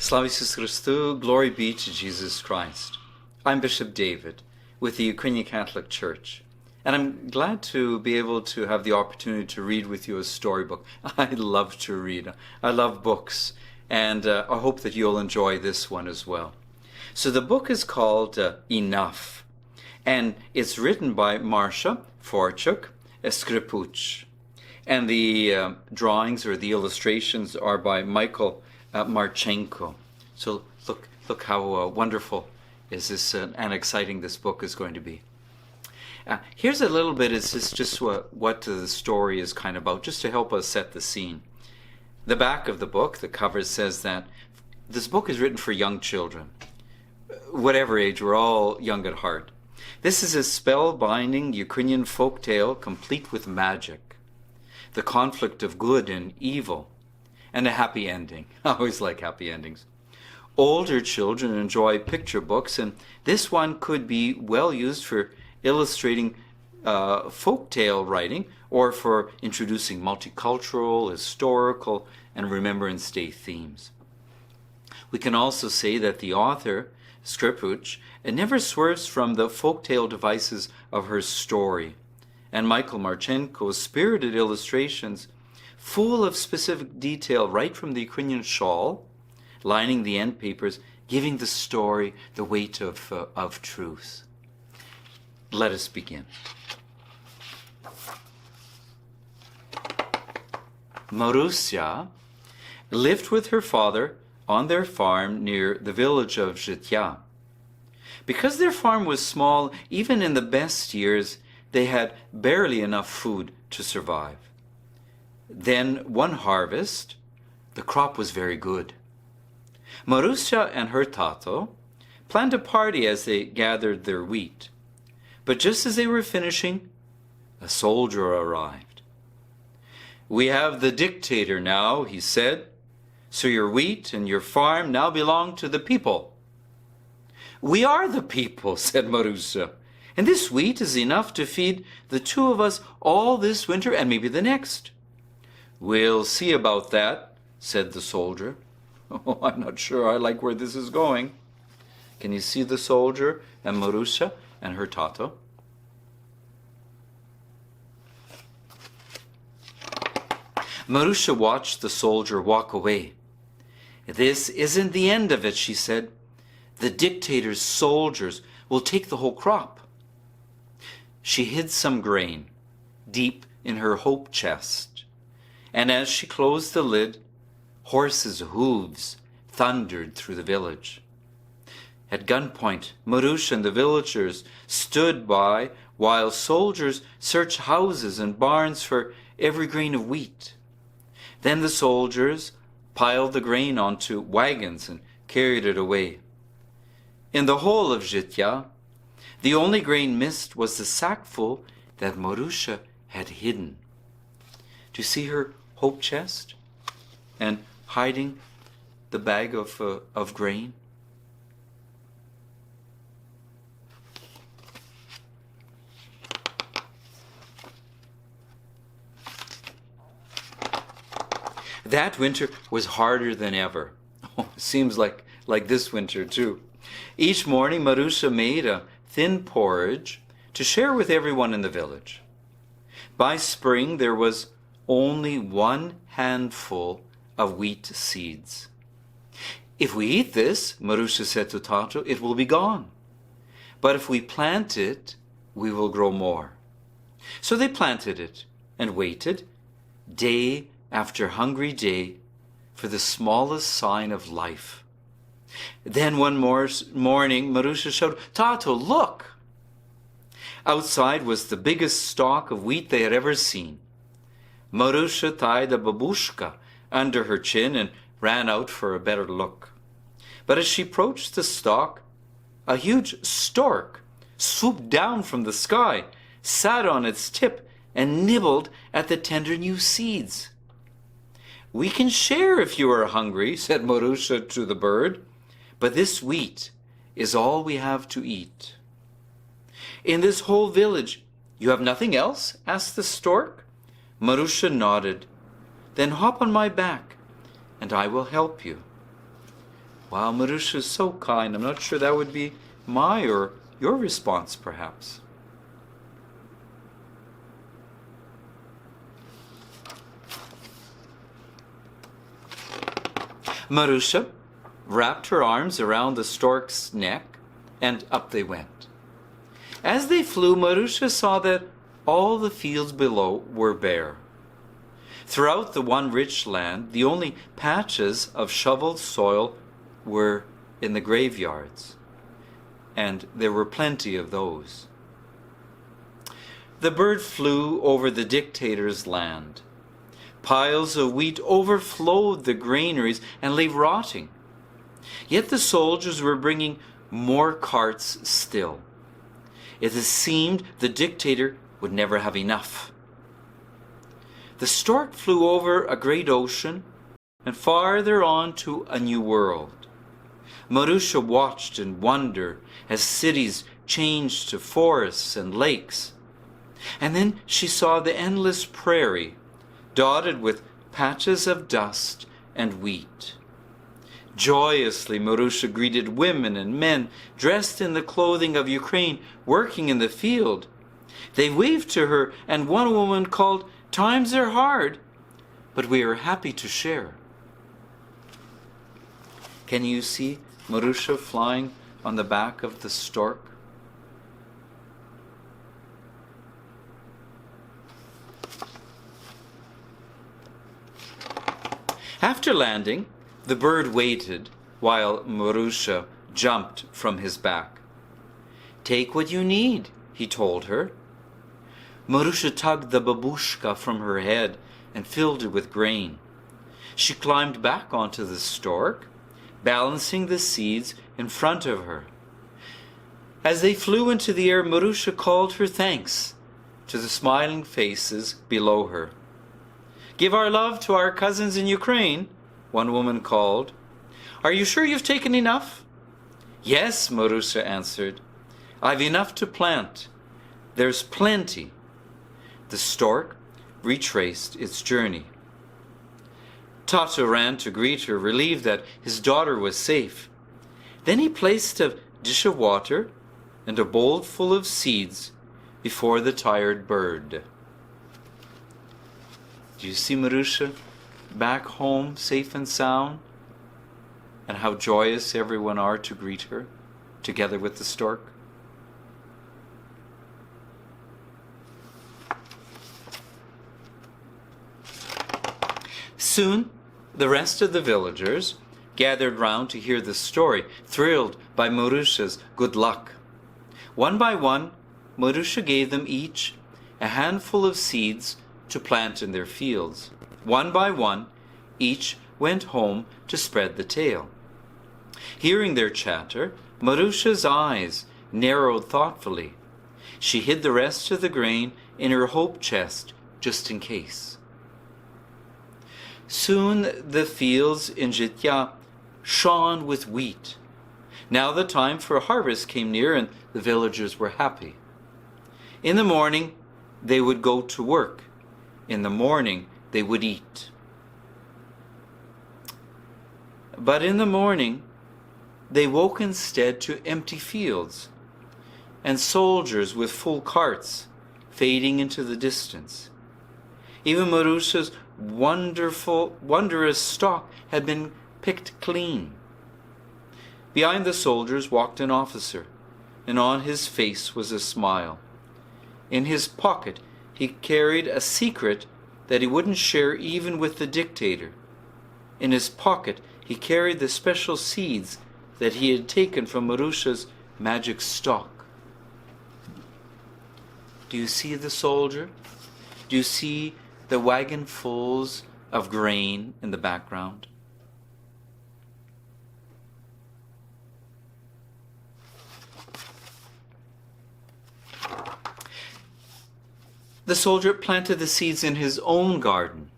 Slava Isus Christu, glory be to Jesus Christ. I'm Bishop David with the Ukrainian Catholic Church, and I'm glad to be able to have the opportunity to read with you a storybook. I love to read. I love books, and I hope that you'll enjoy this one as well. So the book is called Enough, and it's written by Marsha Forchuk Skrypuch, and the drawings or the illustrations are by Michael Marchenko. So look how wonderful is this and exciting this book is going to be. Here's a little bit, it's just what the story is kind of about, just to help us set the scene. The back of the book, the cover, says that this book is written for young children. Whatever age, we're all young at heart. This is a spellbinding Ukrainian folk tale complete with magic, the conflict of good and evil, and a happy ending. I always like happy endings. Older children enjoy picture books, and this one could be well used for illustrating folk tale writing or for introducing multicultural, historical, and Remembrance Day themes. We can also say that the author, Skrypuch, never swerves from the folk tale devices of her story, and Michael Marchenko's spirited illustrations full of specific detail right from the Ukrainian shawl, lining the end papers, giving the story the weight of truth. Let us begin. Marusia lived with her father on their farm near the village of Zhytya. Because their farm was small, even in the best years, they had barely enough food to survive. Then one harvest, the crop was very good. Marusia and her tato planned a party as they gathered their wheat. But just as they were finishing, a soldier arrived. "We have the dictator now," he said, "so your wheat and your farm now belong to the people." "We are the people," said Marusia, "and this wheat is enough to feed the two of us all this winter and maybe the next." "We'll see about that," said the soldier. "Oh, I'm not sure I like where this is going." Can you see the soldier and Marusia and her tato? Marusia watched the soldier walk away. "This isn't the end of it," she said. "The dictator's soldiers will take the whole crop." She hid some grain deep in her hope chest, and as she closed the lid, horses' hooves thundered through the village. At gunpoint, Marusia and the villagers stood by while soldiers searched houses and barns for every grain of wheat. Then the soldiers piled the grain onto wagons and carried it away. In the whole of Zhytya, the only grain missed was the sackful that Marusia had hidden. Do you see her hope chest and hiding the bag of grain? That winter was harder than ever. Oh, seems like this winter too. Each morning Marusia made a thin porridge to share with everyone in the village. By spring there was only one handful of wheat seeds. "If we eat this," Marusia said to Tato, "it will be gone. But if we plant it, we will grow more." So they planted it and waited day after hungry day for the smallest sign of life. Then one morning Marusia shouted, "Tato, look!" Outside was the biggest stalk of wheat they had ever seen. Marusia tied a babushka under her chin and ran out for a better look. But as she approached the stalk, a huge stork swooped down from the sky, sat on its tip, and nibbled at the tender new seeds. "We can share if you are hungry," said Marusia to the bird, "but this wheat is all we have to eat." "In this whole village, you have nothing else?" asked the stork. Marusia nodded. "Then hop on my back, and I will help you." Wow, Marusia is so kind. I'm not sure that would be my or your response, perhaps. Marusia wrapped her arms around the stork's neck, and up they went. As they flew, Marusia saw that all the fields below were bare. Throughout the one rich land, the only patches of shoveled soil were in the graveyards, and there were plenty of those. The bird flew over the dictator's land. Piles of wheat overflowed the granaries and lay rotting. Yet the soldiers were bringing more carts still. It seemed the dictator would never have enough. The stork flew over a great ocean and farther on to a new world. Marusia watched in wonder as cities changed to forests and lakes. And then she saw the endless prairie, dotted with patches of dust and wheat. Joyously, Marusia greeted women and men dressed in the clothing of Ukraine, working in the field. They waved to her, and one woman called, "Times are hard, but we are happy to share." Can you see Marusia flying on the back of the stork? After landing, the bird waited while Marusia jumped from his back. "Take what you need," he told her. Marusia tugged the babushka from her head and filled it with grain. She climbed back onto the stork, balancing the seeds in front of her. As they flew into the air, Marusia called her thanks to the smiling faces below her. "Give our love to our cousins in Ukraine," one woman called. "Are you sure you've taken enough?" "Yes," Marusia answered. "I've enough to plant. There's plenty." The stork retraced its journey. Tata ran to greet her, relieved that his daughter was safe. Then he placed a dish of water and a bowl full of seeds before the tired bird. Do you see Marusia back home safe and sound? And how joyous everyone are to greet her, together with the stork? Soon, the rest of the villagers gathered round to hear the story, thrilled by Marusia's good luck. One by one, Marusia gave them each a handful of seeds to plant in their fields. One by one, each went home to spread the tale. Hearing their chatter, Marusia's eyes narrowed thoughtfully. She hid the rest of the grain in her hope chest, just in case. Soon the fields in Jitya shone with wheat. Now the time for harvest came near, and the villagers were happy. In the morning, they would go to work. In the morning, they would eat. But in the morning, they woke instead to empty fields and soldiers with full carts fading into the distance. Even Marusia's wondrous stock had been picked clean. Behind the soldiers walked an officer, and on his face was a smile. In his pocket, he carried a secret that he wouldn't share even with the dictator. In his pocket, he carried the special seeds that he had taken from Marusia's magic stock. Do you see the soldier? Do you see the wagonfuls of grain in the background? The soldier planted the seeds in his own garden,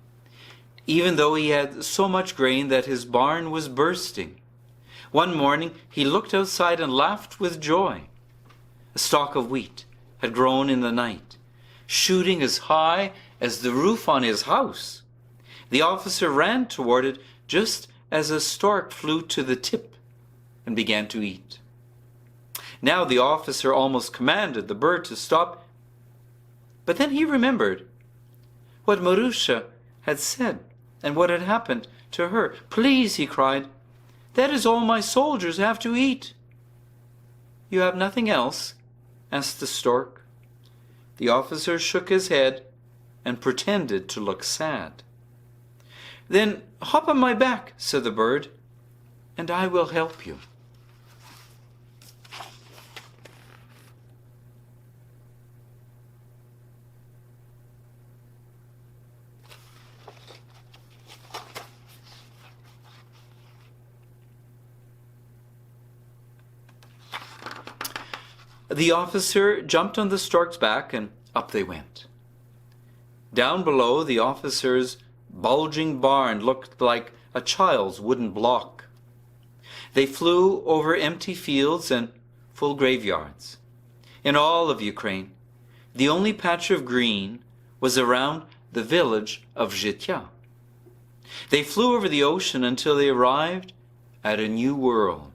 even though he had so much grain that his barn was bursting. One morning he looked outside and laughed with joy. A stalk of wheat had grown in the night, shooting as high as the roof on his house. The officer ran toward it just as a stork flew to the tip and began to eat. Now the officer almost commanded the bird to stop, but then he remembered what Marusia had said and what had happened to her. "Please," he cried, "that is all my soldiers have to eat." "You have nothing else?" asked the stork. The officer shook his head and pretended to look sad. "Then hop on my back," said the bird, "and I will help you." The officer jumped on the stork's back, and up they went. Down below, the officer's bulging barn looked like a child's wooden block. They flew over empty fields and full graveyards. In all of Ukraine, the only patch of green was around the village of Zhytya. They flew over the ocean until they arrived at a new world.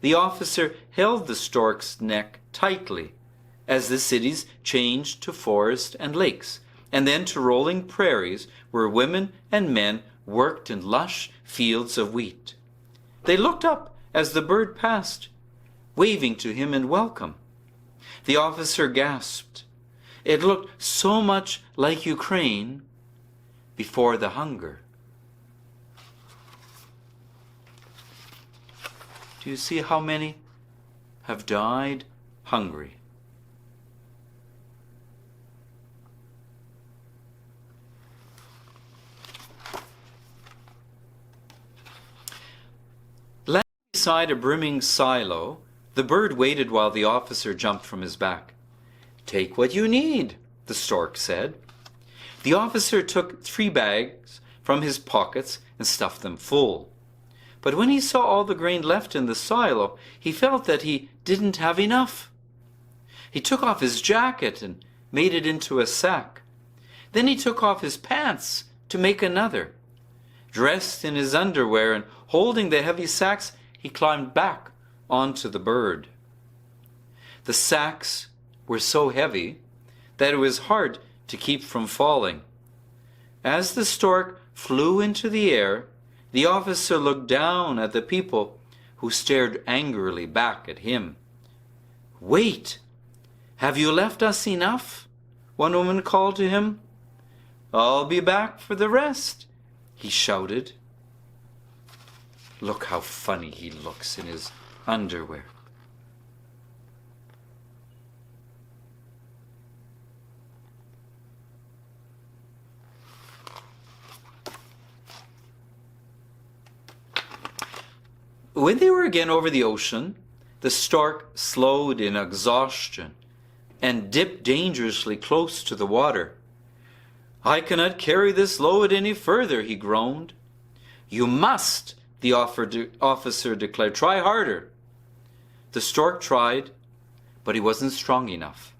The officer held the stork's neck tightly as the cities changed to forest and lakes, and then to rolling prairies where women and men worked in lush fields of wheat. They looked up as the bird passed, waving to him in welcome. The officer gasped. It looked so much like Ukraine before the hunger. Do you see how many have died hungry? Landing beside a brimming silo, the bird waited while the officer jumped from his back. "Take what you need," the stork said. The officer took 3 bags from his pockets and stuffed them full. But when he saw all the grain left in the silo, he felt that he didn't have enough. He took off his jacket and made it into a sack. Then he took off his pants to make another. Dressed in his underwear and holding the heavy sacks, he climbed back onto the bird. The sacks were so heavy that it was hard to keep from falling. As the stork flew into the air, the officer looked down at the people who stared angrily back at him. "Wait! Have you left us enough?" one woman called to him. "I'll be back for the rest," he shouted. Look how funny he looks in his underwear. When they were again over the ocean, the stork slowed in exhaustion and dipped dangerously close to the water. "I cannot carry this load any further," he groaned. "You must," the officer declared. "Try harder." The stork tried, but he wasn't strong enough.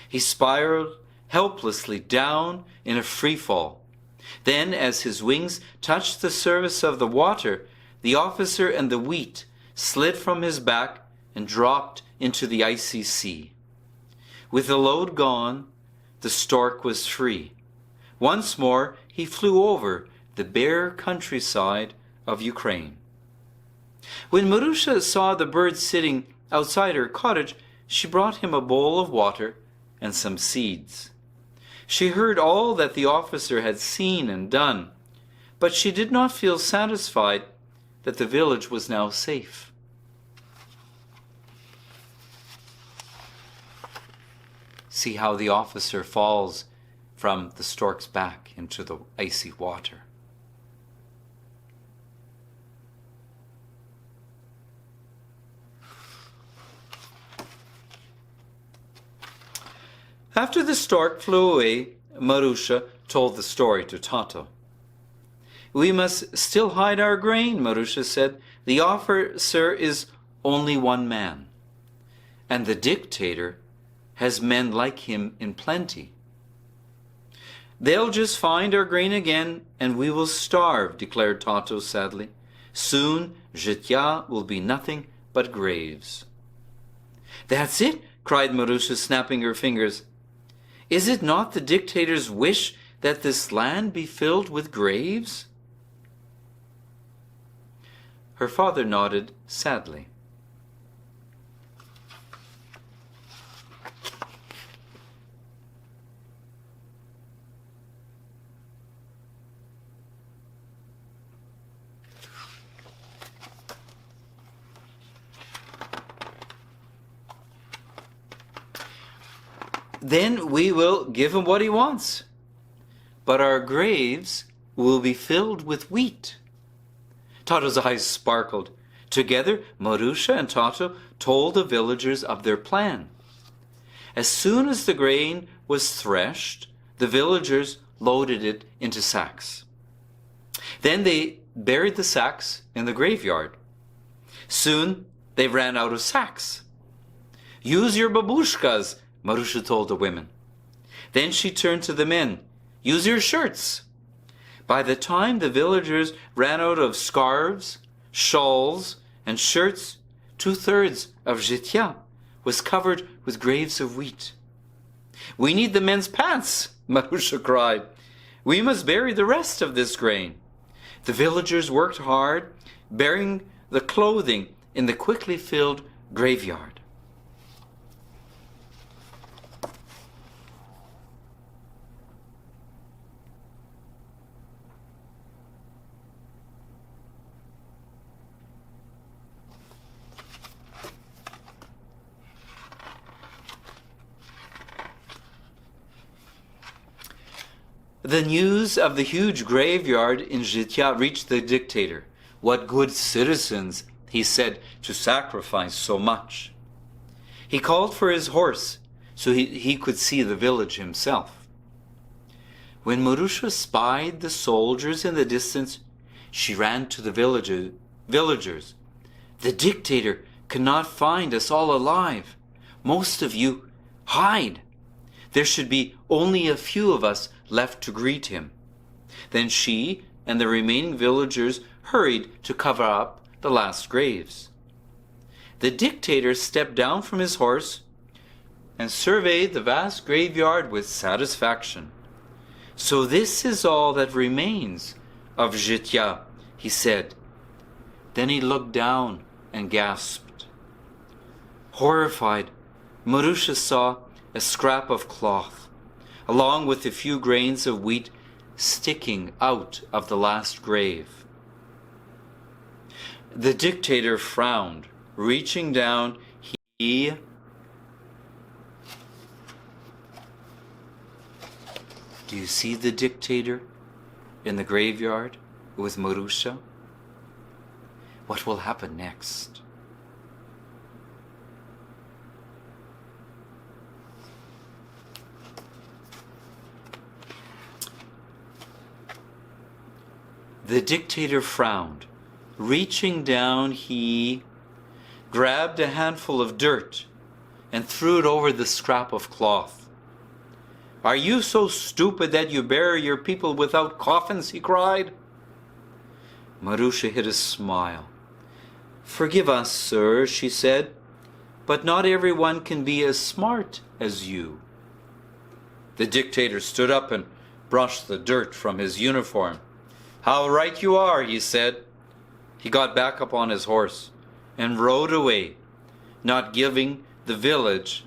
He spiraled helplessly down in a free fall. Then, as his wings touched the surface of the water, the officer and the wheat slid from his back and dropped into the icy sea. With the load gone, the stork was free. Once more, he flew over the bare countryside of Ukraine. When Marusia saw the bird sitting outside her cottage, she brought him a bowl of water and some seeds. She heard all that the officer had seen and done, but she did not feel satisfied that the village was now safe. See how the officer falls from the stork's back into the icy water. After the stork flew away, Marusia told the story to Tato. "We must still hide our grain," Marusia said. "The officer is only one man, and the dictator has men like him in plenty. They'll just find our grain again, and we will starve," declared Tato sadly. Soon Zhitia will be nothing but graves. That's it, cried Marusia, snapping her fingers. Is it not the dictator's wish that this land be filled with graves? Her father nodded sadly. Then we will give him what he wants. But our graves will be filled with wheat. Tato's eyes sparkled. Together, Marusia and Tato told the villagers of their plan. As soon as the grain was threshed, the villagers loaded it into sacks. Then they buried the sacks in the graveyard. Soon they ran out of sacks. Use your babushkas, Marusia told the women. Then she turned to the men. Use your shirts. By the time the villagers ran out of scarves, shawls, and shirts, 2/3 of Zhitia was covered with graves of wheat. We need the men's pants, Marusia cried. We must bury the rest of this grain. The villagers worked hard, burying the clothing in the quickly filled graveyard. The news of the huge graveyard in Zhitia reached the dictator. What good citizens, he said, to sacrifice so much. He called for his horse so he could see the village himself. When Marusia spied the soldiers in the distance, she ran to the villagers. The dictator cannot find us all alive. Most of you hide. There should be only a few of us left to greet him. Then she and the remaining villagers hurried to cover up the last graves. The dictator stepped down from his horse and surveyed the vast graveyard with satisfaction. So this is all that remains of Zhitia, he said. Then he looked down and gasped. Horrified, Marusia saw a scrap of cloth, along with a few grains of wheat sticking out of the last grave. The dictator frowned. Reaching down, he Do you see the dictator in the graveyard with Marusia? What will happen next? The dictator frowned. Reaching down, he grabbed a handful of dirt and threw it over the scrap of cloth. Are you so stupid that you bury your people without coffins? He cried. Marusia hid a smile. Forgive us, sir, she said, but not everyone can be as smart as you. The dictator stood up and brushed the dirt from his uniform. How right you are, he said. He got back up on his horse and rode away, not giving the village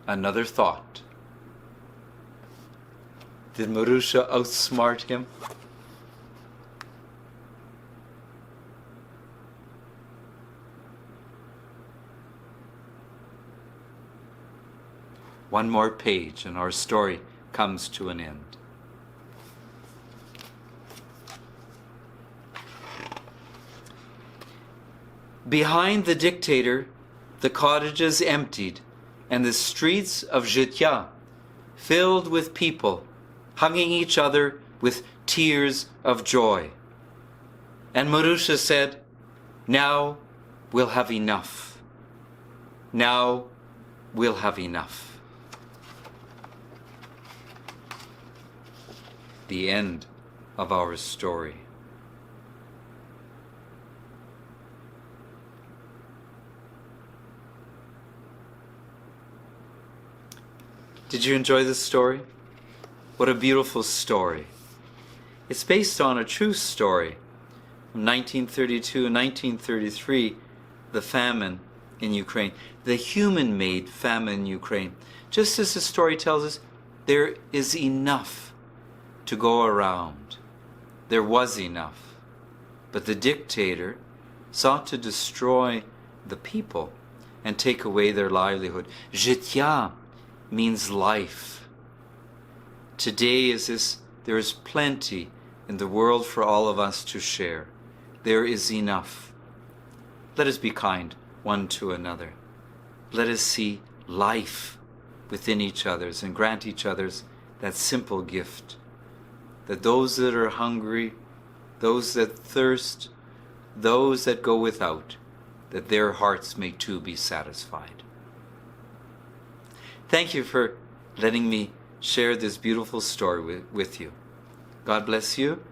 another thought. Did Marusia outsmart him? One more page and our story comes to an end. Behind the dictator, the cottages emptied, and the streets of Zhitia filled with people, hugging each other with tears of joy. And Marusia said, now we'll have enough. Now we'll have enough. The end of our story. Did you enjoy this story? What a beautiful story. It's based on a true story. From 1932 and 1933, the famine in Ukraine, the human-made famine in Ukraine. Just as the story tells us, there is enough to go around. There was enough. But the dictator sought to destroy the people and take away their livelihood. Życia means life. Today there is plenty in the world for all of us to share. There is enough. Let us be kind one to another. Let us see life within each other's and grant each other's that simple gift, that those that are hungry, those that thirst, those that go without, that their hearts may too be satisfied. Thank you for letting me share this beautiful story with you. God bless you,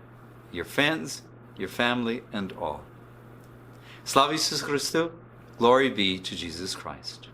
your friends, your family, and all. Slava Iisus Christu, glory be to Jesus Christ.